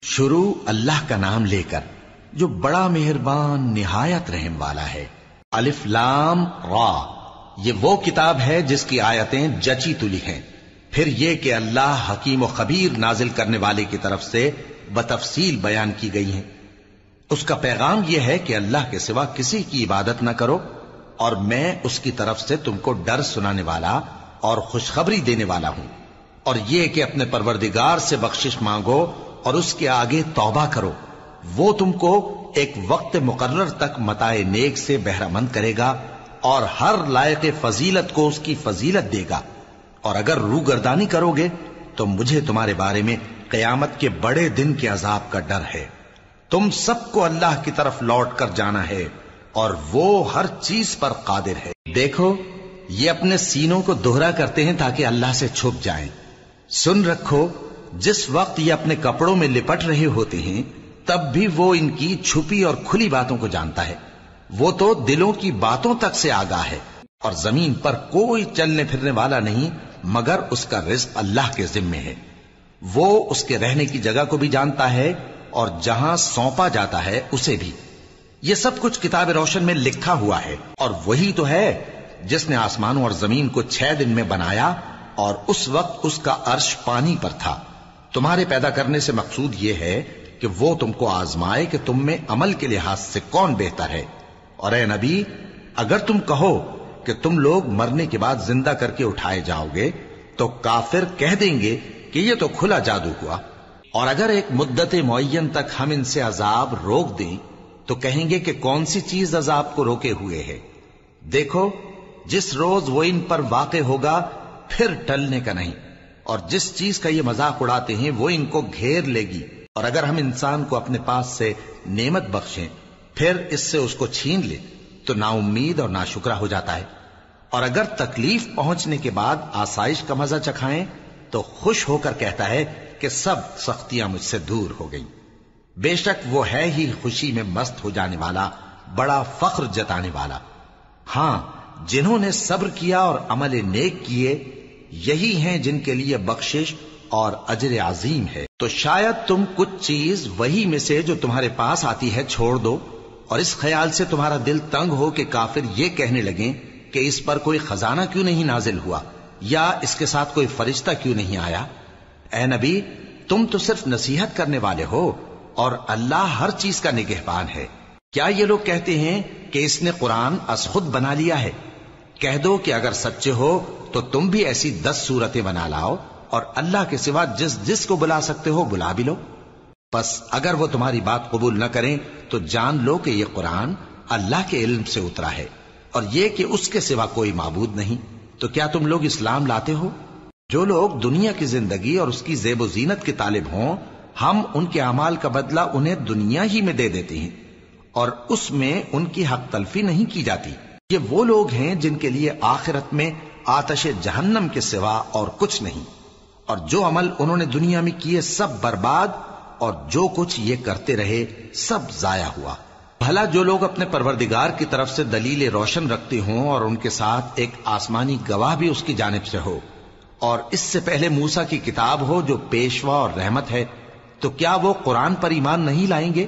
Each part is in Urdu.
شروع اللہ کا نام لے کر جو بڑا مہربان نہایت رحم والا ہے۔ الف لام را، یہ وہ کتاب ہے جس کی آیتیں جچی تلی ہیں۔ پھر یہ کہ اللہ حکیم و خبیر نازل کرنے والے کی طرف سے بتفصیل بیان کی گئی ہیں۔ اس کا پیغام یہ ہے کہ اللہ کے سوا کسی کی عبادت نہ کرو، اور میں اس کی طرف سے تم کو ڈر سنانے والا اور خوشخبری دینے والا ہوں۔ اور یہ کہ اپنے پروردگار سے بخشش مانگو اور اس کے آگے توبہ کرو، وہ تم کو ایک وقت مقرر تک متاع نیک سے بہرہ مند کرے گا اور ہر لائق فضیلت کو اس کی فضیلت دے گا۔ اور اگر روگردانی کرو گے تو مجھے تمہارے بارے میں قیامت کے بڑے دن کے عذاب کا ڈر ہے۔ تم سب کو اللہ کی طرف لوٹ کر جانا ہے اور وہ ہر چیز پر قادر ہے۔ دیکھو یہ اپنے سینوں کو دوہرا کرتے ہیں تاکہ اللہ سے چھپ جائیں۔ سن رکھو جس وقت یہ اپنے کپڑوں میں لپٹ رہے ہوتے ہیں تب بھی وہ ان کی چھپی اور کھلی باتوں کو جانتا ہے۔ وہ تو دلوں کی باتوں تک سے آگاہ ہے۔ اور زمین پر کوئی چلنے پھرنے والا نہیں مگر اس کا رزق اللہ کے ذمے ہے۔ وہ اس کے رہنے کی جگہ کو بھی جانتا ہے اور جہاں سونپا جاتا ہے اسے بھی۔ یہ سب کچھ کتاب روشن میں لکھا ہوا ہے۔ اور وہی تو ہے جس نے آسمانوں اور زمین کو 6 دن میں بنایا اور اس وقت اس کا عرش پانی پر تھا۔ تمہارے پیدا کرنے سے مقصود یہ ہے کہ وہ تم کو آزمائے کہ تم میں عمل کے لحاظ سے کون بہتر ہے۔ اور اے نبی اگر تم کہو کہ تم لوگ مرنے کے بعد زندہ کر کے اٹھائے جاؤ گے تو کافر کہہ دیں گے کہ یہ تو کھلا جادو ہوا۔ اور اگر ایک مدت معین تک ہم ان سے عذاب روک دیں تو کہیں گے کہ کون سی چیز عذاب کو روکے ہوئے ہے۔ دیکھو جس روز وہ ان پر واقع ہوگا پھر ٹلنے کا نہیں، اور جس چیز کا یہ مذاق اڑاتے ہیں وہ ان کو گھیر لے گی۔ اور اگر ہم انسان کو اپنے پاس سے نعمت بخشیں پھر اس سے اس کو چھین لے تو نا امید اور ناشکرا ہو جاتا ہے۔ اور اگر تکلیف پہنچنے کے بعد آسائش کا مزہ چکھائیں تو خوش ہو کر کہتا ہے کہ سب سختیاں مجھ سے دور ہو گئیں۔ بے شک وہ ہے ہی خوشی میں مست ہو جانے والا، بڑا فخر جتانے والا۔ ہاں جنہوں نے صبر کیا اور عمل نیک کیے یہی ہیں جن کے لیے بخشش اور اجر عظیم ہے۔ تو شاید تم کچھ چیز وہی میں سے جو تمہارے پاس آتی ہے چھوڑ دو، اور اس خیال سے تمہارا دل تنگ ہو کہ کافر یہ کہنے لگیں کہ اس پر کوئی خزانہ کیوں نہیں نازل ہوا، یا اس کے ساتھ کوئی فرشتہ کیوں نہیں آیا۔ اے نبی تم تو صرف نصیحت کرنے والے ہو اور اللہ ہر چیز کا نگہبان ہے۔ کیا یہ لوگ کہتے ہیں کہ اس نے قرآن از خود بنا لیا ہے؟ کہہ دو کہ اگر سچے ہو تو تم بھی ایسی 10 صورتیں بنا لاؤ اور اللہ کے سوا جس جس کو بلا سکتے ہو بلا بھی لو۔ پس اگر وہ تمہاری بات قبول نہ کریں تو جان لو کہ یہ قرآن اللہ کے علم سے اترا ہے، اور یہ کہ اس کے سوا کوئی معبود نہیں۔ تو کیا تم لوگ اسلام لاتے ہو؟ جو لوگ دنیا کی زندگی اور اس کی زیب و زینت کے طالب ہوں ہم ان کے اعمال کا بدلہ انہیں دنیا ہی میں دے دیتے ہیں، اور اس میں ان کی حق تلفی نہیں کی جاتی۔ یہ وہ لوگ ہیں جن کے لیے آخرت میں آتش جہنم کے سوا اور کچھ نہیں، اور جو عمل انہوں نے دنیا میں کیے سب برباد، اور جو کچھ یہ کرتے رہے سب ضائع ہوا۔ بھلا جو لوگ اپنے پروردگار کی طرف سے دلیل روشن رکھتے ہوں اور ان کے ساتھ ایک آسمانی گواہ بھی اس کی جانب سے ہو، اور اس سے پہلے موسیٰ کی کتاب ہو جو پیشوا اور رحمت ہے، تو کیا وہ قرآن پر ایمان نہیں لائیں گے؟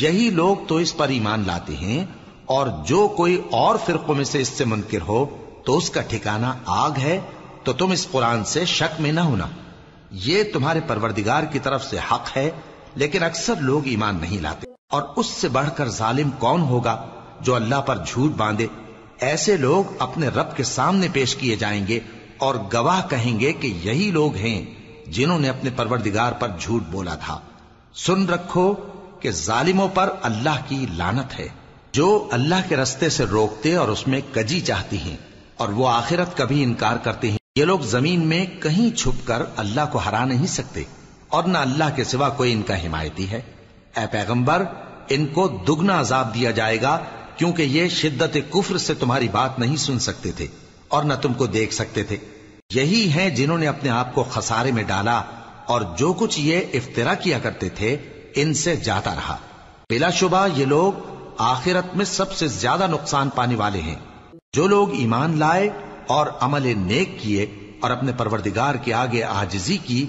یہی لوگ تو اس پر ایمان لاتے ہیں، اور جو کوئی اور فرقوں میں سے اس سے منکر ہو تو اس کا ٹھکانہ آگ ہے۔ تو تم اس قرآن سے شک میں نہ ہونا، یہ تمہارے پروردگار کی طرف سے حق ہے، لیکن اکثر لوگ ایمان نہیں لاتے۔ اور اس سے بڑھ کر ظالم کون ہوگا جو اللہ پر جھوٹ باندھے؟ ایسے لوگ اپنے رب کے سامنے پیش کیے جائیں گے اور گواہ کہیں گے کہ یہی لوگ ہیں جنہوں نے اپنے پروردگار پر جھوٹ بولا تھا۔ سن رکھو کہ ظالموں پر اللہ کی لعنت ہے، جو اللہ کے رستے سے روکتے اور اس میں کجی چاہتی ہیں، اور وہ آخرت کا بھی انکار کرتے ہیں۔ یہ لوگ زمین میں کہیں چھپ کر اللہ کو ہرا نہیں سکتے، اور نہ اللہ کے سوا کوئی ان کا حمایتی ہے۔ اے پیغمبر ان کو دگنا عذاب دیا جائے گا، کیونکہ یہ شدت کفر سے تمہاری بات نہیں سن سکتے تھے اور نہ تم کو دیکھ سکتے تھے۔ یہی ہیں جنہوں نے اپنے آپ کو خسارے میں ڈالا، اور جو کچھ یہ افترا کیا کرتے تھے ان سے جاتا رہا۔ بلا شبہ یہ لوگ آخرت میں سب سے زیادہ نقصان پانے والے ہیں۔ جو لوگ ایمان لائے اور عمل نیک کیے اور اپنے پروردگار کے آگے عاجزی کی،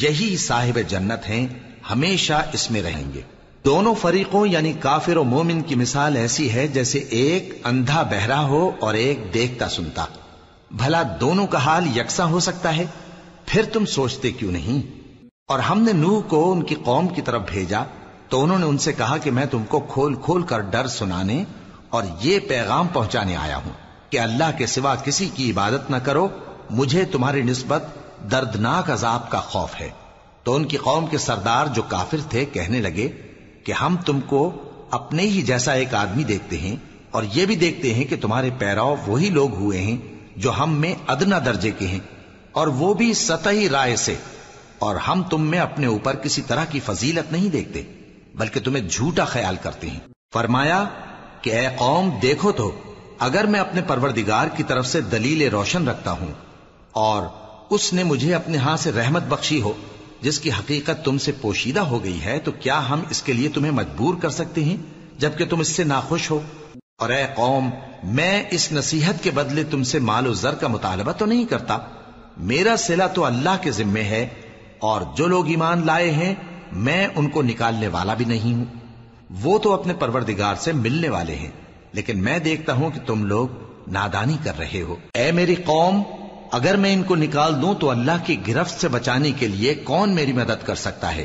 یہی صاحب جنت ہیں ہمیشہ اس میں رہیں گے۔ دونوں فریقوں یعنی کافر و مومن کی مثال ایسی ہے جیسے ایک اندھا بہرا ہو اور ایک دیکھتا سنتا۔ بھلا دونوں کا حال یکساں ہو سکتا ہے؟ پھر تم سوچتے کیوں نہیں؟ اور ہم نے نوح کو ان کی قوم کی طرف بھیجا تو انہوں نے ان سے کہا کہ میں تم کو کھول کھول کر ڈر سنانے اور یہ پیغام پہنچانے آیا ہوں کہ اللہ کے سوا کسی کی عبادت نہ کرو، مجھے تمہاری نسبت دردناک عذاب کا خوف ہے۔ تو ان کی قوم کے سردار جو کافر تھے کہنے لگے کہ ہم تم کو اپنے ہی جیسا ایک آدمی دیکھتے ہیں اور یہ بھی دیکھتے ہیں کہ تمہارے پیرو وہی لوگ ہوئے ہیں جو ہم میں ادنا درجے کے ہیں، اور وہ بھی سطحی رائے سے، اور ہم تم میں اپنے اوپر کسی طرح کی فضیلت نہیں دیکھتے بلکہ تمہیں جھوٹا خیال کرتے ہیں۔ فرمایا کہ اے قوم دیکھو تو اگر میں اپنے پروردگار کی طرف سے دلیل روشن رکھتا ہوں اور اس نے مجھے اپنے ہاں سے رحمت بخشی ہو جس کی حقیقت تم سے پوشیدہ ہو گئی ہے، تو کیا ہم اس کے لیے تمہیں مجبور کر سکتے ہیں جبکہ تم اس سے ناخوش ہو؟ اور اے قوم میں اس نصیحت کے بدلے تم سے مال و زر کا مطالبہ تو نہیں کرتا، میرا صلہ تو اللہ کے ذمے ہے، اور جو لوگ ایمان لائے ہیں میں ان کو نکالنے والا بھی نہیں ہوں، وہ تو اپنے پروردگار سے ملنے والے ہیں، لیکن میں دیکھتا ہوں کہ تم لوگ نادانی کر رہے ہو۔ اے میری قوم اگر میں ان کو نکال دوں تو اللہ کی گرفت سے بچانے کے لیے کون میری مدد کر سکتا ہے؟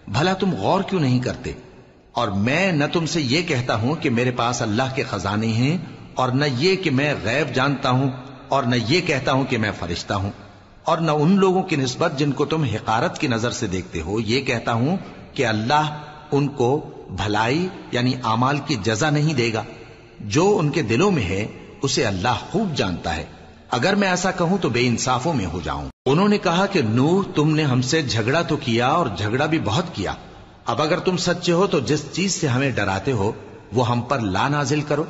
بھلا تم غور کیوں نہیں کرتے؟ اور میں نہ تم سے یہ کہتا ہوں کہ میرے پاس اللہ کے خزانے ہیں، اور نہ یہ کہ میں غیب جانتا ہوں، اور نہ یہ کہتا ہوں کہ میں فرشتہ ہوں، اور نہ ان لوگوں کی نسبت جن کو تم حقارت کی نظر سے دیکھتے ہو یہ کہتا ہوں کہ اللہ ان کو بھلائی یعنی اعمال کی جزا نہیں دے گا۔ جو ان کے دلوں میں ہے اسے اللہ خوب جانتا ہے، اگر میں ایسا کہوں تو بے انصافوں میں ہو جاؤں۔ انہوں نے کہا کہ نوح تم نے ہم سے جھگڑا تو کیا اور جھگڑا بھی بہت کیا، اب اگر تم سچے ہو تو جس چیز سے ہمیں ڈراتے ہو وہ ہم پر لا نازل کرو۔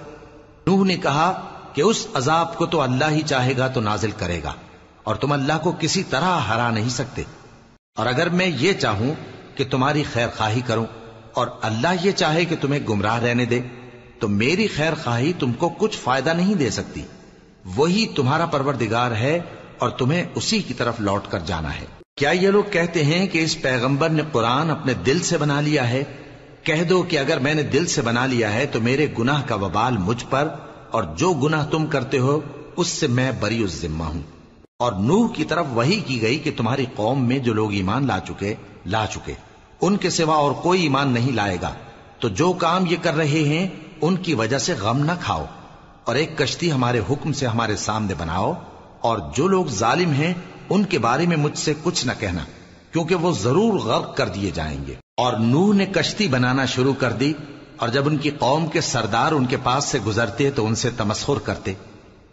نوح نے کہا کہ اس عذاب کو تو اللہ ہی چاہے گا تو نازل کرے گا، اور تم اللہ کو کسی طرح ہرا نہیں سکتے، اور اگر میں یہ چاہوں کہ تمہاری خیر خواہی کروں اور اللہ یہ چاہے کہ تمہیں گمراہ رہنے دے تو میری خیر خواہی تم کو کچھ فائدہ نہیں دے سکتی، وہی تمہارا پروردگار ہے اور تمہیں اسی کی طرف لوٹ کر جانا ہے۔ کیا یہ لوگ کہتے ہیں کہ اس پیغمبر نے قرآن اپنے دل سے بنا لیا ہے؟ کہہ دو کہ اگر میں نے دل سے بنا لیا ہے تو میرے گناہ کا وبال مجھ پر، اور جو گناہ تم کرتے ہو اس سے میں بری الذمہ ہوں۔ اور نوح کی طرف وحی کی گئی کہ تمہاری قوم میں جو لوگ ایمان لا چکے ان کے سوا اور کوئی ایمان نہیں لائے گا، تو جو کام یہ کر رہے ہیں ان کی وجہ سے غم نہ کھاؤ، اور ایک کشتی ہمارے حکم سے ہمارے سامنے بناؤ، اور جو لوگ ظالم ہیں ان کے بارے میں مجھ سے کچھ نہ کہنا، کیونکہ وہ ضرور غرق کر دیے جائیں گے۔ اور نوح نے کشتی بنانا شروع کر دی، اور جب ان کی قوم کے سردار ان کے پاس سے گزرتے تو ان سے تمسخر کرتے۔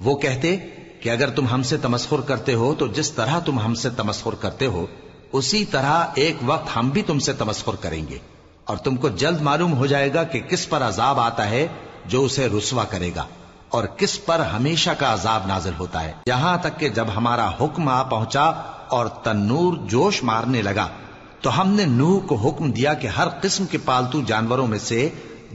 وہ کہتے کہ اگر تم ہم سے تمسخر کرتے ہو تو جس طرح تم ہم سے تمسخر کرتے ہو اسی طرح ایک وقت ہم بھی تم سے تمسخر کریں گے، اور تم کو جلد معلوم ہو جائے گا کہ کس پر عذاب آتا ہے جو اسے رسوا کرے گا، اور کس پر ہمیشہ کا عذاب نازل ہوتا ہے، یہاں تک کہ جب ہمارا حکم آ پہنچا اور تنور جوش مارنے لگا تو ہم نے نوح کو حکم دیا کہ ہر قسم کے پالتو جانوروں میں سے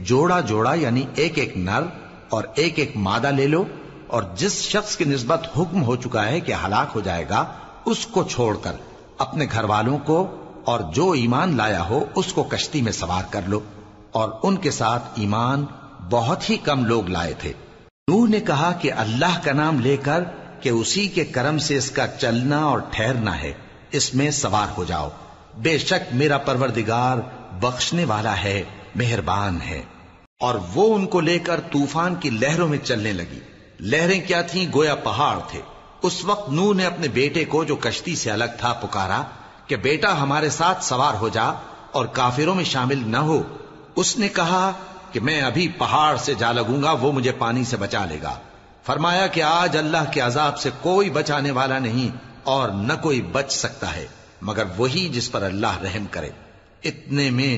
جوڑا جوڑا یعنی ایک ایک نر اور ایک ایک مادہ لے لو، اور جس شخص کی نسبت حکم ہو چکا ہے کہ ہلاک ہو جائے گا اس کو چھوڑ کر اپنے گھر والوں کو اور جو ایمان لایا ہو اس کو کشتی میں سوار کر لو، اور ان کے ساتھ ایمان بہت ہی کم لوگ لائے تھے۔ نوح نے کہا کہ اللہ کا نام لے کر کہ اسی کے کرم سے اس کا چلنا اور ٹھہرنا ہے، اس میں سوار ہو جاؤ، بے شک میرا پروردگار بخشنے والا ہے، مہربان ہے۔ اور وہ ان کو لے کر طوفان کی لہروں میں چلنے لگی۔ لہریں کیا تھیں؟ گویا پہاڑ تھے۔ اس وقت نوح نے اپنے بیٹے کو جو کشتی سے الگ تھا پکارا کہ بیٹا ہمارے ساتھ سوار ہو جا اور کافروں میں شامل نہ ہو۔ اس نے کہا کہ میں ابھی پہاڑ سے جا لگوں گا، وہ مجھے پانی سے بچا لے گا۔ فرمایا کہ آج اللہ کے عذاب سے کوئی بچانے والا نہیں اور نہ کوئی بچ سکتا ہے مگر وہی جس پر اللہ رحم کرے۔ اتنے میں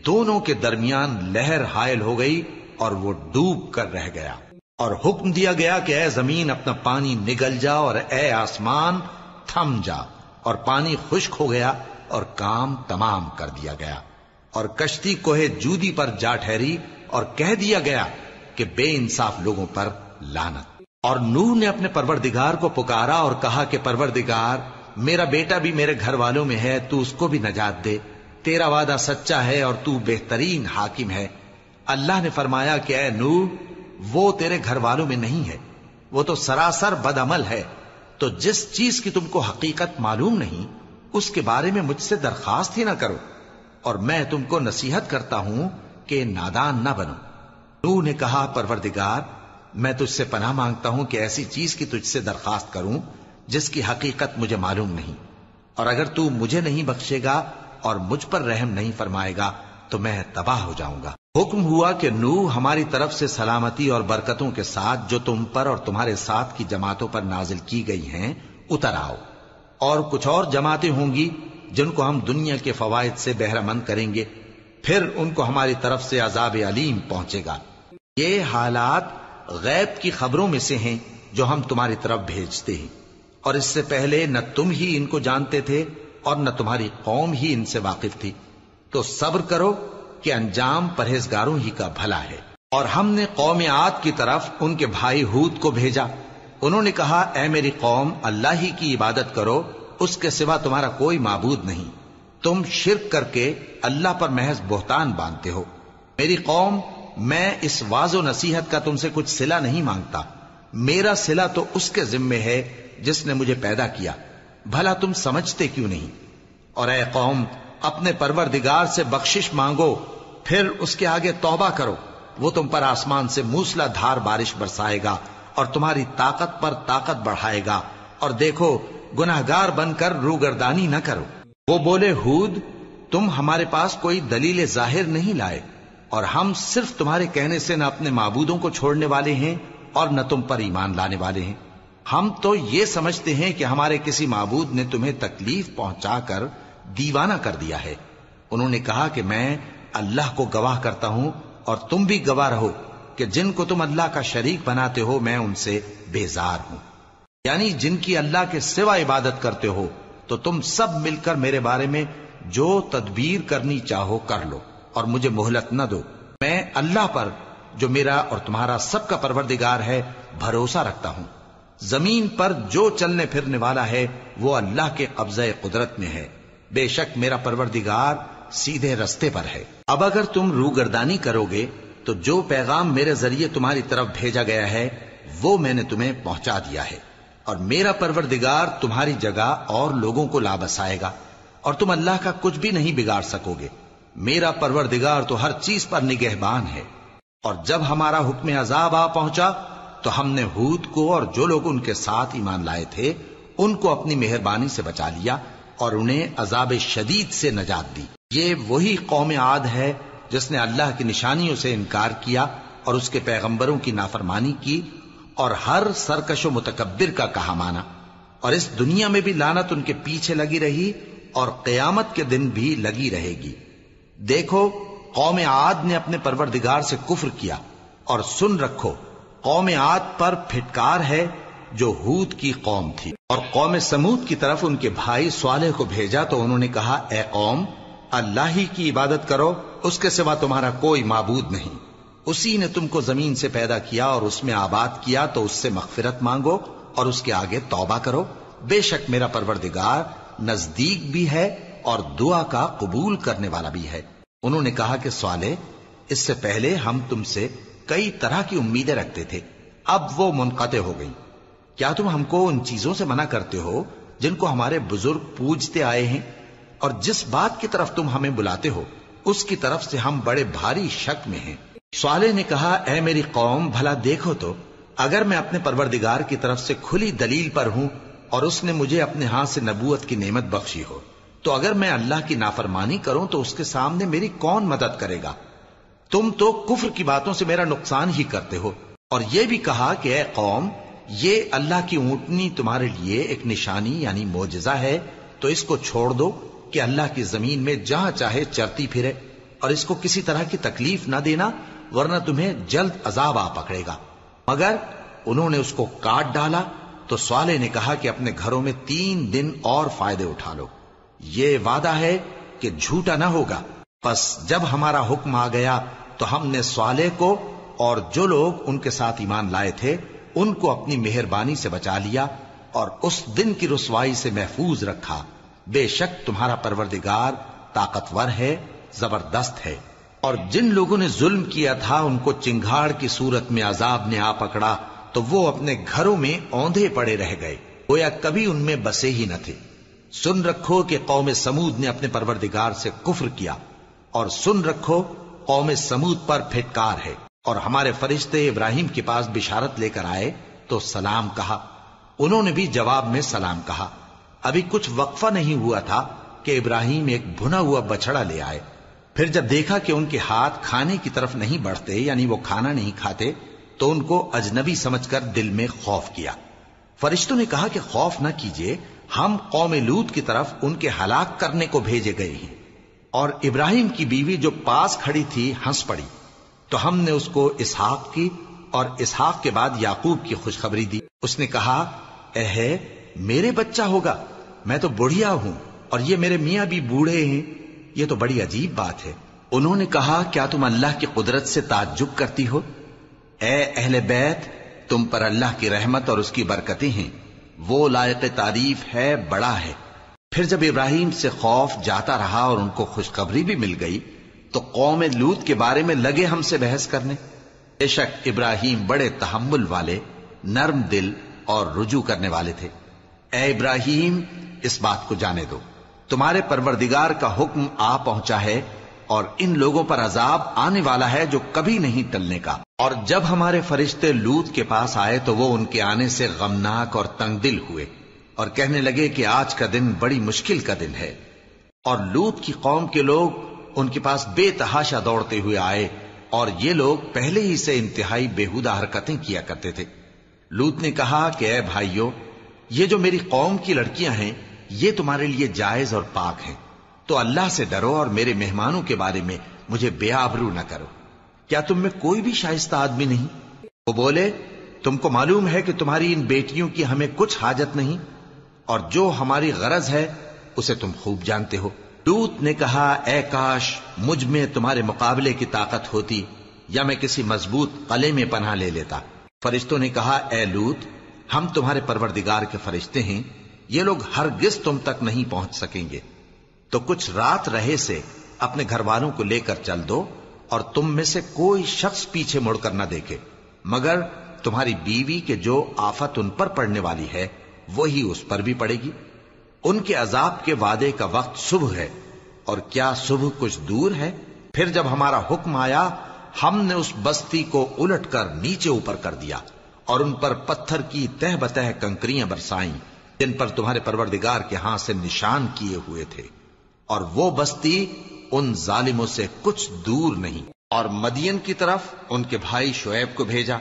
دونوں کے درمیان لہر حائل ہو گئی اور وہ ڈوب کر رہ گیا، اور حکم دیا گیا کہ اے زمین اپنا پانی نگل جا اور اے آسمان تھم جا، اور پانی خشک ہو گیا اور کام تمام کر دیا گیا، اور کشتی کوہ جودی پر جا ٹھہری، اور کہہ دیا گیا کہ بے انصاف لوگوں پر لعنت۔ اور نوح نے اپنے پروردگار کو پکارا اور کہا کہ پروردگار میرا بیٹا بھی میرے گھر والوں میں ہے، تو اس کو بھی نجات دے، تیرا وعدہ سچا ہے اور تو بہترین حاکم ہے۔ اللہ نے فرمایا کہ اے نوح، وہ تیرے گھر والوں میں نہیں ہے، وہ تو سراسر بدعمل ہے، تو جس چیز کی تم کو حقیقت معلوم نہیں اس کے بارے میں مجھ سے درخواست ہی نہ کرو، اور میں تم کو نصیحت کرتا ہوں کہ نادان نہ بنو۔ نوح نے کہا پروردگار، میں تجھ سے پناہ مانگتا ہوں کہ ایسی چیز کی تجھ سے درخواست کروں جس کی حقیقت مجھے معلوم نہیں، اور اگر تو مجھے نہیں بخشے گا اور مجھ پر رحم نہیں فرمائے گا تو میں تباہ ہو جاؤں گا۔ حکم ہوا کہ نوح ہماری طرف سے سلامتی اور برکتوں کے ساتھ جو تم پر اور تمہارے ساتھ کی جماعتوں پر نازل کی گئی ہیں اتر آؤ، اور کچھ اور جماعتیں ہوں گی جن کو ہم دنیا کے فوائد سے بہرہ مند کریں گے، پھر ان کو ہماری طرف سے عذاب علیم پہنچے گا۔ یہ حالات غیب کی خبروں میں سے ہیں جو ہم تمہاری طرف بھیجتے ہیں، اور اس سے پہلے نہ تم ہی ان کو جانتے تھے اور نہ تمہاری قوم ہی ان سے واقف تھی، تو صبر کرو کہ انجام پرہیزگاروں ہی کا بھلا ہے۔ اور ہم نے قوم عاد کی طرف ان کے بھائی ہود کو بھیجا، انہوں نے کہا اے میری قوم، اللہ ہی کی عبادت کرو، اس کے سوا تمہارا کوئی معبود نہیں، تم شرک کر کے اللہ پر محض بہتان باندھتے ہو۔ میری قوم، میں اس واعظ و نصیحت کا تم سے کچھ صلہ نہیں مانگتا، میرا صلہ تو اس کے ذمے ہے جس نے مجھے پیدا کیا، بھلا تم سمجھتے کیوں نہیں؟ اور اے قوم، اپنے پروردگار سے بخشش مانگو، پھر اس کے آگے توبہ کرو، وہ تم پر آسمان سے موسلا دھار بارش برسائے گا اور تمہاری طاقت پر طاقت بڑھائے گا، اور دیکھو گناہگار بن کر روگردانی نہ کرو۔ وہ بولے ہود، تم ہمارے پاس کوئی دلیل ظاہر نہیں لائے، اور ہم صرف تمہارے کہنے سے نہ اپنے معبودوں کو چھوڑنے والے ہیں اور نہ تم پر ایمان لانے والے ہیں۔ ہم تو یہ سمجھتے ہیں کہ ہمارے کسی معبود نے تمہیں تکلیف پہنچا کر دیوانہ کر دیا ہے۔ انہوں نے کہا کہ میں اللہ کو گواہ کرتا ہوں اور تم بھی گواہ رہو کہ جن کو تم اللہ کا شریک بناتے ہو میں ان سے بیزار ہوں، یعنی جن کی اللہ کے سوا عبادت کرتے ہو، تو تم سب مل کر میرے بارے میں جو تدبیر کرنی چاہو کر لو اور مجھے مہلت نہ دو۔ میں اللہ پر جو میرا اور تمہارا سب کا پروردگار ہے بھروسہ رکھتا ہوں۔ زمین پر جو چلنے پھرنے والا ہے وہ اللہ کے قبضہ قدرت میں ہے، بے شک میرا پروردگار سیدھے رستے پر ہے۔ اب اگر تم روگردانی کرو گے تو جو پیغام میرے ذریعے تمہاری طرف بھیجا گیا ہے وہ میں نے تمہیں پہنچا دیا ہے، اور میرا پروردگار تمہاری جگہ اور لوگوں کو لا بسائے گا، اور تم اللہ کا کچھ بھی نہیں بگاڑ سکو گے۔ میرا پروردگار تو ہر چیز پر نگہبان ہے۔ اور جب ہمارا حکم عذاب آ پہنچا تو ہم نے ہود کو اور جو لوگ ان کے ساتھ ایمان لائے تھے ان کو اپنی مہربانی سے بچا لیا اور انہیں عذاب شدید سے نجات دی۔ یہ وہی قوم عاد ہے جس نے اللہ کی نشانیوں سے انکار کیا اور اس کے پیغمبروں کی نافرمانی کی اور ہر سرکش و متکبر کا کہا مانا، اور اس دنیا میں بھی لعنت ان کے پیچھے لگی رہی اور قیامت کے دن بھی لگی رہے گی۔ دیکھو قوم عاد نے اپنے پروردگار سے کفر کیا، اور سن رکھو قوم عاد پر پھٹکار ہے جو ہود کی قوم تھی۔ اور قوم سمود کی طرف ان کے بھائی صالح کو بھیجا تو انہوں نے کہا اے قوم، اللہ ہی کی عبادت کرو، اس کے سوا تمہارا کوئی معبود نہیں، اسی نے تم کو زمین سے پیدا کیا اور اس میں آباد کیا، تو اس سے مغفرت مانگو اور اس کے آگے توبہ کرو، بے شک میرا پروردگار نزدیک بھی ہے اور دعا کا قبول کرنے والا بھی ہے۔ انہوں نے کہا کہ صالح، اس سے پہلے ہم تم سے کئی طرح کی امیدیں رکھتے تھے، اب وہ منقطع ہو گئی۔ کیا تم ہم کو ان چیزوں سے منع کرتے ہو جن کو ہمارے بزرگ پوجتے آئے ہیں؟ اور جس بات کی طرف تم ہمیں بلاتے ہو اس کی طرف سے ہم بڑے بھاری شک میں ہیں۔ صالح نے کہا اے میری قوم، بھلا دیکھو تو اگر میں اپنے پروردگار کی طرف سے کھلی دلیل پر ہوں اور اس نے مجھے اپنے ہاتھ سے نبوت کی نعمت بخشی ہو، تو اگر میں اللہ کی نافرمانی کروں تو اس کے سامنے میری کون مدد کرے گا؟ تم تو کفر کی باتوں سے میرا نقصان ہی کرتے ہو۔ اور یہ بھی کہا کہ اے قوم، یہ اللہ کی اونٹنی تمہارے لیے ایک نشانی یعنی معجزہ ہے، تو اس کو چھوڑ دو کہ اللہ کی زمین میں جہاں چاہے چرتی پھرے، اور اس کو کسی طرح کی تکلیف نہ دینا ورنہ تمہیں جلد عذاب آ پکڑے گا۔ مگر انہوں نے اس کو کاٹ ڈالا تو صالح نے کہا کہ اپنے گھروں میں 3 دن اور فائدے اٹھا لو، یہ وعدہ ہے کہ جھوٹا نہ ہوگا۔ پس جب ہمارا حکم آ گیا تو ہم نے صالح کو اور جو لوگ ان کے ساتھ ایمان لائے تھے ان کو اپنی مہربانی سے بچا لیا اور اس دن کی رسوائی سے محفوظ رکھا، بے شک تمہارا پروردگار طاقتور ہے، زبردست ہے۔ اور جن لوگوں نے ظلم کیا تھا ان کو چنگھاڑ کی صورت میں عذاب نے آ پکڑا تو وہ اپنے گھروں میں اوندھے پڑے رہ گئے، گویا کبھی ان میں بسے ہی نہ تھے۔ سن رکھو کہ قوم سمود نے اپنے پروردگار سے کفر کیا، اور سن رکھو قوم سمود پر پھٹکار ہے۔ اور ہمارے فرشتے ابراہیم کے پاس بشارت لے کر آئے تو سلام کہا، انہوں نے بھی جواب میں سلام کہا۔ ابھی کچھ وقفہ نہیں ہوا تھا کہ ابراہیم ایک بھنا ہوا بچڑا لے آئے۔ پھر جب دیکھا کہ ان کے ہاتھ کھانے کی طرف نہیں بڑھتے، یعنی وہ کھانا نہیں کھاتے، تو ان کو اجنبی سمجھ کر دل میں خوف کیا۔ فرشتوں نے کہا کہ خوف نہ کیجیے، ہم قوم لوط کی طرف ان کے ہلاک کرنے کو بھیجے گئے ہیں۔ اور ابراہیم کی بیوی جو پاس کھڑی تھی ہنس پڑی، تو ہم نے اس کو اسحاق کی اور اسحاق کے بعد یعقوب کی خوشخبری دی۔ اس نے کہا، اے میرے بچہ ہوگا، میں تو بڑھیا ہوں اور یہ میرے میاں بھی بوڑھے ہیں، یہ تو بڑی عجیب بات ہے۔ انہوں نے کہا، کیا تم اللہ کی قدرت سے تعجب کرتی ہو؟ اے اہل بیت، تم پر اللہ کی رحمت اور اس کی برکتیں ہیں، وہ لائق تعریف ہے، بڑا ہے۔ پھر جب ابراہیم سے خوف جاتا رہا اور ان کو خوشخبری بھی مل گئی تو قوم لوط کے بارے میں لگے ہم سے بحث کرنے۔ بے شک ابراہیم بڑے تحمل والے، نرم دل اور رجوع کرنے والے تھے۔ اے ابراہیم، اس بات کو جانے دو، تمہارے پروردگار کا حکم آ پہنچا ہے اور ان لوگوں پر عذاب آنے والا ہے جو کبھی نہیں ٹلنے کا۔ اور جب ہمارے فرشتے لوط کے پاس آئے تو وہ ان کے آنے سے غمناک اور تنگ دل ہوئے اور کہنے لگے کہ آج کا دن بڑی مشکل کا دن ہے۔ اور لوط کی قوم کے لوگ ان کے پاس بے تحاشا دوڑتے ہوئے آئے، اور یہ لوگ پہلے ہی سے انتہائی بےہودہ حرکتیں کیا کرتے تھے۔ لوط نے کہا کہ اے بھائیو، یہ جو میری قوم کی لڑکیاں ہیں یہ تمہارے لیے جائز اور پاک ہیں، تو اللہ سے ڈرو اور میرے مہمانوں کے بارے میں مجھے بے آبرو نہ کرو۔ کیا تم میں کوئی بھی شائستہ آدمی نہیں؟ وہ بولے، تم کو معلوم ہے کہ تمہاری ان بیٹیوں کی ہمیں کچھ حاجت نہیں، اور جو ہماری غرض ہے اسے تم خوب جانتے ہو۔ لوط نے کہا، اے کاش مجھ میں تمہارے مقابلے کی طاقت ہوتی، یا میں کسی مضبوط قلعے میں پناہ لے لیتا۔ فرشتوں نے کہا، اے لوط، ہم تمہارے پروردگار کے فرشتے ہیں، یہ لوگ ہرگز تم تک نہیں پہنچ سکیں گے، تو کچھ رات رہے سے اپنے گھر والوں کو لے کر چل دو، اور تم میں سے کوئی شخص پیچھے مڑ کر نہ دیکھے، مگر تمہاری بیوی کے جو آفت ان پر پڑنے والی ہے وہی اس پر بھی پڑے گی۔ ان کے عذاب کے وعدے کا وقت صبح ہے، اور کیا صبح کچھ دور ہے؟ پھر جب ہمارا حکم آیا ہم نے اس بستی کو الٹ کر نیچے اوپر کر دیا اور ان پر پتھر کی تہ بتہ کنکریاں برسائیں جن پر تمہارے پروردگار کے ہاں سے نشان کیے ہوئے تھے، اور وہ بستی ان ظالموں سے کچھ دور نہیں۔ اور مدین کی طرف ان کے بھائی شعیب کو بھیجا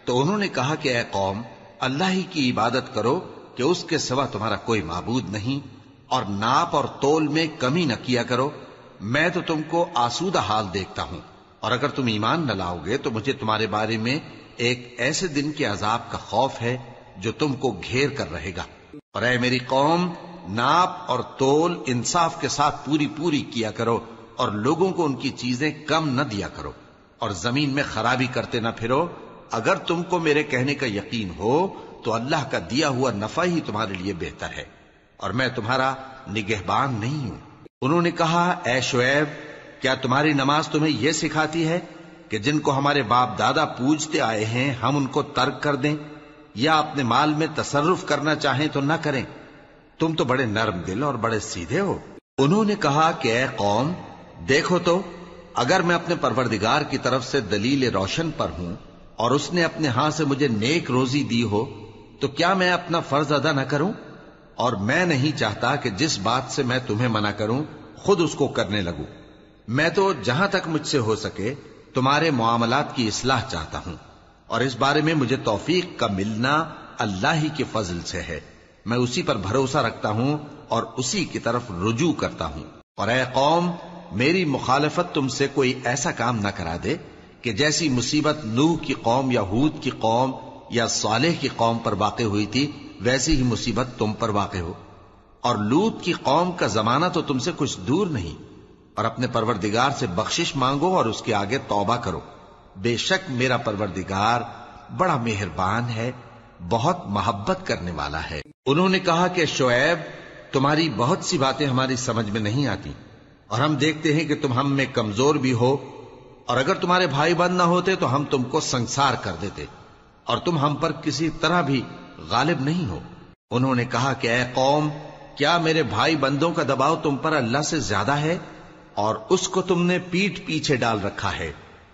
تو انہوں نے کہا کہ اے قوم، اللہ ہی کی عبادت کرو کہ اس کے سوا تمہارا کوئی معبود نہیں، اور ناپ اور تول میں کمی نہ کیا کرو، میں تو تم کو آسودہ حال دیکھتا ہوں، اور اگر تم ایمان نہ لاؤ گے تو مجھے تمہارے بارے میں ایک ایسے دن کے عذاب کا خوف ہے جو تم کو گھیر کر رہے گا۔ اور اے میری قوم، ناپ اور تول انصاف کے ساتھ پوری پوری کیا کرو، اور لوگوں کو ان کی چیزیں کم نہ دیا کرو، اور زمین میں خرابی کرتے نہ پھرو۔ اگر تم کو میرے کہنے کا یقین ہو تو اللہ کا دیا ہوا نفع ہی تمہارے لیے بہتر ہے، اور میں تمہارا نگہبان نہیں ہوں۔ انہوں نے کہا، اے شعیب، کیا تمہاری نماز تمہیں یہ سکھاتی ہے کہ جن کو ہمارے باپ دادا پوجتے آئے ہیں ہم ان کو ترک کر دیں، یا اپنے مال میں تصرف کرنا چاہیں تو نہ کریں؟ تم تو بڑے نرم دل اور بڑے سیدھے ہو۔ انہوں نے کہا کہ اے قوم، دیکھو تو، اگر میں اپنے پروردگار کی طرف سے دلیل روشن پر ہوں اور اس نے اپنے ہاں سے مجھے نیک روزی دی ہو تو کیا میں اپنا فرض ادا نہ کروں؟ اور میں نہیں چاہتا کہ جس بات سے میں تمہیں منع کروں خود اس کو کرنے لگوں۔ میں تو جہاں تک مجھ سے ہو سکے تمہارے معاملات کی اصلاح چاہتا ہوں، اور اس بارے میں مجھے توفیق کا ملنا اللہ ہی کے فضل سے ہے۔ میں اسی پر بھروسہ رکھتا ہوں اور اسی کی طرف رجوع کرتا ہوں۔ اور اے قوم، میری مخالفت تم سے کوئی ایسا کام نہ کرا دے کہ جیسی مصیبت نوح کی قوم یا ہود کی قوم یا صالح کی قوم پر واقع ہوئی تھی ویسی ہی مصیبت تم پر واقع ہو۔ اور لوط کی قوم کا زمانہ تو تم سے کچھ دور نہیں، اور اپنے پروردگار سے بخشش مانگو اور اس کے آگے توبہ کرو، بے شک میرا پروردگار بڑا مہربان ہے، بہت محبت کرنے والا ہے۔ انہوں نے کہا کہ شعیب، تمہاری بہت سی باتیں ہماری سمجھ میں نہیں آتی، اور ہم دیکھتے ہیں کہ تم ہم میں کمزور بھی ہو، اور اگر تمہارے بھائی بند نہ ہوتے تو ہم تم کو سنسار کر دیتے، اور تم ہم پر کسی طرح بھی غالب نہیں ہو۔ انہوں نے کہا کہ اے قوم، کیا میرے بھائی بندوں کا دباؤ تم پر اللہ سے زیادہ ہے، اور اس کو تم نے پیٹھ پیچھے ڈال رکھا ہے؟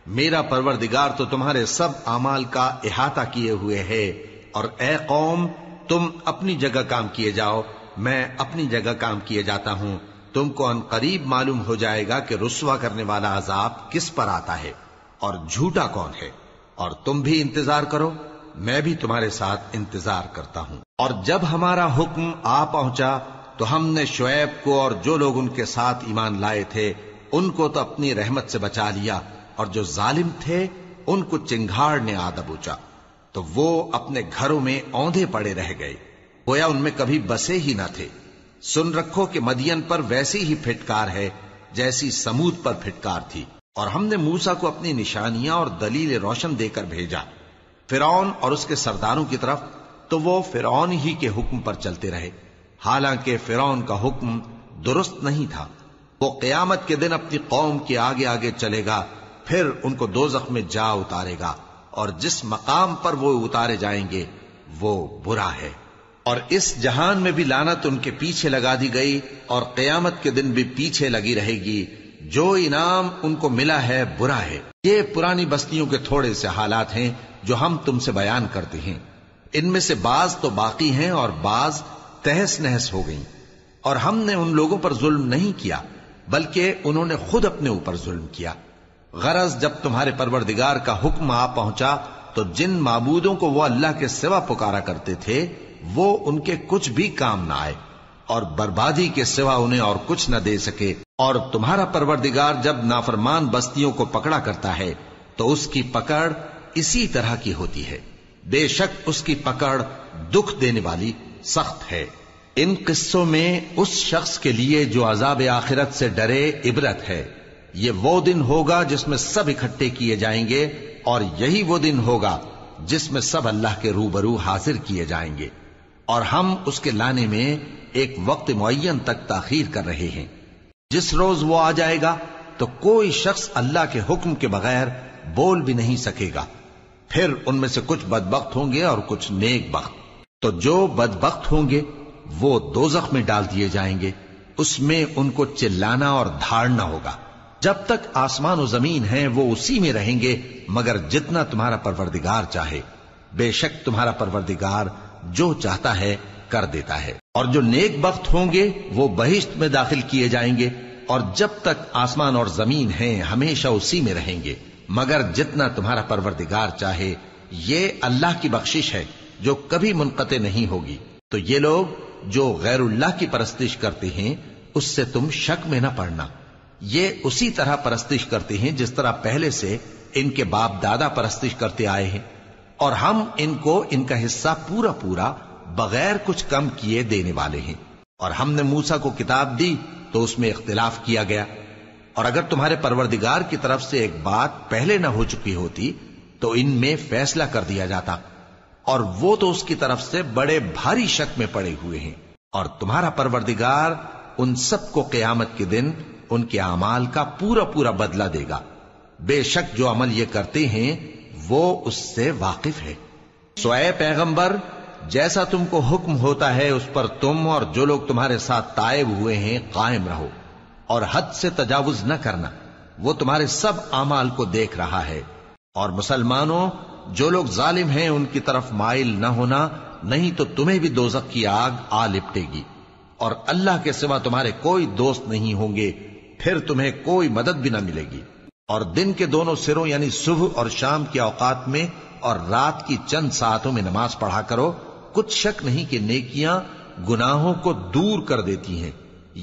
میرا پروردگار تو تمہارے سب اعمال کا احاطہ کیے ہوئے ہے۔ اور اے قوم، تم اپنی جگہ کام کیے جاؤ، میں اپنی جگہ کام کیے جاتا ہوں۔ تم کو ان قریب معلوم ہو جائے گا کہ رسوا کرنے والا عذاب کس پر آتا ہے اور جھوٹا کون ہے، اور تم بھی انتظار کرو، میں بھی تمہارے ساتھ انتظار کرتا ہوں۔ اور جب ہمارا حکم آ پہنچا تو ہم نے شعیب کو اور جو لوگ ان کے ساتھ ایمان لائے تھے ان کو تو اپنی رحمت سے بچا لیا، اور جو ظالم تھے ان کو چنگھاڑ نے آ دبوچا، تو وہ اپنے گھروں میں اوندھے پڑے رہ گئے، گویا ان میں کبھی بسے ہی نہ تھے۔ سن رکھو کہ مدین پر ویسی ہی پھٹکار ہے جیسی سمود پر پھٹکار تھی، اور ہم نے موسیٰ کو اپنی نشانیاں اور دلیل روشن دے کر بھیجا فرعون اور اس کے سرداروں کی طرف، تو وہ فرعون ہی کے حکم پر چلتے رہے، حالانکہ فرعون کا حکم درست نہیں تھا۔ وہ قیامت کے دن اپنی قوم کے آگے آگے چلے گا، پھر ان کو دوزخ میں جا اتارے گا، اور جس مقام پر وہ اتارے جائیں گے وہ برا ہے۔ اور اس جہان میں بھی لعنت ان کے پیچھے لگا دی گئی، اور قیامت کے دن بھی پیچھے لگی رہے گی۔ جو انعام ان کو ملا ہے برا ہے۔ یہ پرانی بستیوں کے تھوڑے سے حالات ہیں جو ہم تم سے بیان کرتے ہیں، ان میں سے بعض تو باقی ہیں اور بعض تہس نہس ہو گئیں۔ اور ہم نے ان لوگوں پر ظلم نہیں کیا بلکہ انہوں نے خود اپنے اوپر ظلم کیا۔ غرض جب تمہارے پروردگار کا حکم آ پہنچا تو جن معبودوں کو وہ اللہ کے سوا پکارا کرتے تھے وہ ان کے کچھ بھی کام نہ آئے، اور بربادی کے سوا انہیں اور کچھ نہ دے سکے۔ اور تمہارا پروردگار جب نافرمان بستیوں کو پکڑا کرتا ہے تو اس کی پکڑ اسی طرح کی ہوتی ہے، بے شک اس کی پکڑ دکھ دینے والی سخت ہے۔ ان قصوں میں اس شخص کے لیے جو عذاب آخرت سے ڈرے عبرت ہے۔ یہ وہ دن ہوگا جس میں سب اکٹھے کیے جائیں گے، اور یہی وہ دن ہوگا جس میں سب اللہ کے روبرو حاضر کیے جائیں گے، اور ہم اس کے لانے میں ایک وقت معین تک تاخیر کر رہے ہیں۔ جس روز وہ آ جائے گا تو کوئی شخص اللہ کے حکم کے بغیر بول بھی نہیں سکے گا۔ پھر ان میں سے کچھ بدبخت ہوں گے اور کچھ نیک بخت۔ تو جو بدبخت ہوں گے وہ دوزخ میں ڈال دیے جائیں گے، اس میں ان کو چلانا اور دھاڑنا ہوگا۔ جب تک آسمان و زمین ہیں وہ اسی میں رہیں گے مگر جتنا تمہارا پروردگار چاہے، بے شک تمہارا پروردگار جو چاہتا ہے کر دیتا ہے۔ اور جو نیک بخت ہوں گے وہ بہشت میں داخل کیے جائیں گے، اور جب تک آسمان اور زمین ہیں ہمیشہ اسی میں رہیں گے مگر جتنا تمہارا پروردگار چاہے۔ یہ اللہ کی بخشش ہے جو کبھی منقطع نہیں ہوگی۔ تو یہ لوگ جو غیر اللہ کی پرستش کرتے ہیں اس سے تم شک میں نہ پڑنا، یہ اسی طرح پرستش کرتے ہیں جس طرح پہلے سے ان کے باپ دادا پرستش کرتے آئے ہیں، اور ہم ان کو ان کا حصہ پورا پورا بغیر کچھ کم کیے دینے والے ہیں۔ اور ہم نے موسیٰ کو کتاب دی تو اس میں اختلاف کیا گیا، اور اگر تمہارے پروردگار کی طرف سے ایک بات پہلے نہ ہو چکی ہوتی تو ان میں فیصلہ کر دیا جاتا، اور وہ تو اس کی طرف سے بڑے بھاری شک میں پڑے ہوئے ہیں۔ اور تمہارا پروردگار ان سب کو قیامت کے دن ان کے اعمال کا پورا پورا بدلہ دے گا، بے شک جو عمل یہ کرتے ہیں وہ اس سے واقف ہے۔ سو اے پیغمبر، جیسا تم کو حکم ہوتا ہے اس پر تم اور جو لوگ تمہارے ساتھ تائب ہوئے ہیں قائم رہو، اور حد سے تجاوز نہ کرنا، وہ تمہارے سب اعمال کو دیکھ رہا ہے۔ اور مسلمانوں، جو لوگ ظالم ہیں ان کی طرف مائل نہ ہونا، نہیں تو تمہیں بھی دوزخ کی آگ آ لپٹے گی، اور اللہ کے سوا تمہارے کوئی دوست نہیں ہوں گے، پھر تمہیں کوئی مدد بھی نہ ملے گی۔ اور دن کے دونوں سروں یعنی صبح اور شام کے اوقات میں اور رات کی چند ساعتوں میں نماز پڑھا کرو، کچھ شک نہیں کہ نیکیاں گناہوں کو دور کر دیتی ہیں۔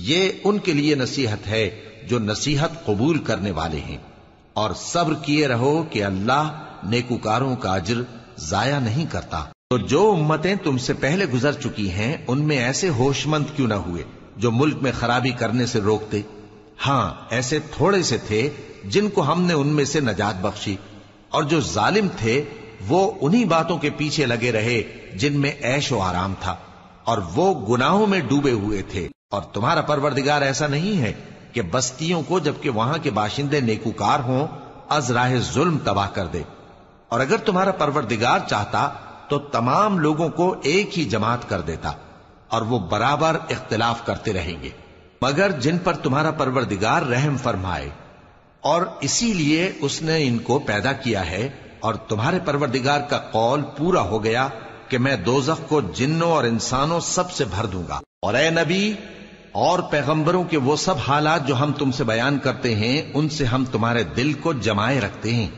یہ ان کے لیے نصیحت ہے جو نصیحت قبول کرنے والے ہیں۔ اور صبر کیے رہو کہ اللہ نیکوکاروں کا اجر ضائع نہیں کرتا۔ تو جو امتیں تم سے پہلے گزر چکی ہیں ان میں ایسے ہوش مند کیوں نہ ہوئے جو ملک میں خرابی کرنے سے روکتے؟ ہاں، ایسے تھوڑے سے تھے جن کو ہم نے ان میں سے نجات بخشی، اور جو ظالم تھے وہ انہی باتوں کے پیچھے لگے رہے جن میں عیش و آرام تھا، اور وہ گناہوں میں ڈوبے ہوئے تھے۔ اور تمہارا پروردگار ایسا نہیں ہے کہ بستیوں کو جبکہ وہاں کے باشندے نیکوکار ہوں از راہ ظلم تباہ کر دے، اور اگر تمہارا پروردگار چاہتا تو تمام لوگوں کو ایک ہی جماعت کر دیتا، اور وہ برابر اختلاف کرتے رہیں گے، مگر جن پر تمہارا پروردگار رحم فرمائے، اور اسی لیے اس نے ان کو پیدا کیا ہے، اور تمہارے پروردگار کا قول پورا ہو گیا کہ میں دوزخ کو جنوں اور انسانوں سب سے بھر دوں گا۔ اور اے نبی اور پیغمبروں کے وہ سب حالات جو ہم تم سے بیان کرتے ہیں، ان سے ہم تمہارے دل کو جمائے رکھتے ہیں،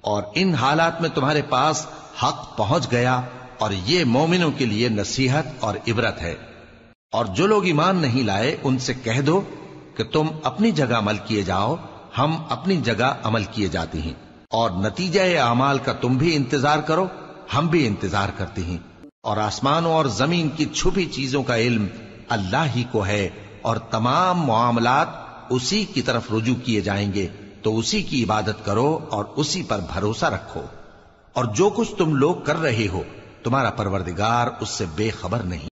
اور ان حالات میں تمہارے پاس حق پہنچ گیا، اور یہ مومنوں کے لیے نصیحت اور عبرت ہے۔ اور جو لوگ ایمان نہیں لائے ان سے کہہ دو کہ تم اپنی جگہ عمل کیے جاؤ، ہم اپنی جگہ عمل کیے جاتے ہیں، اور نتیجہ اعمال کا تم بھی انتظار کرو، ہم بھی انتظار کرتے ہیں، اور آسمانوں اور زمین کی چھپی چیزوں کا علم اللہ ہی کو ہے، اور تمام معاملات اسی کی طرف رجوع کیے جائیں گے، تو اسی کی عبادت کرو اور اسی پر بھروسہ رکھو، اور جو کچھ تم لوگ کر رہے ہو تمہارا پروردگار اس سے بے خبر نہیں۔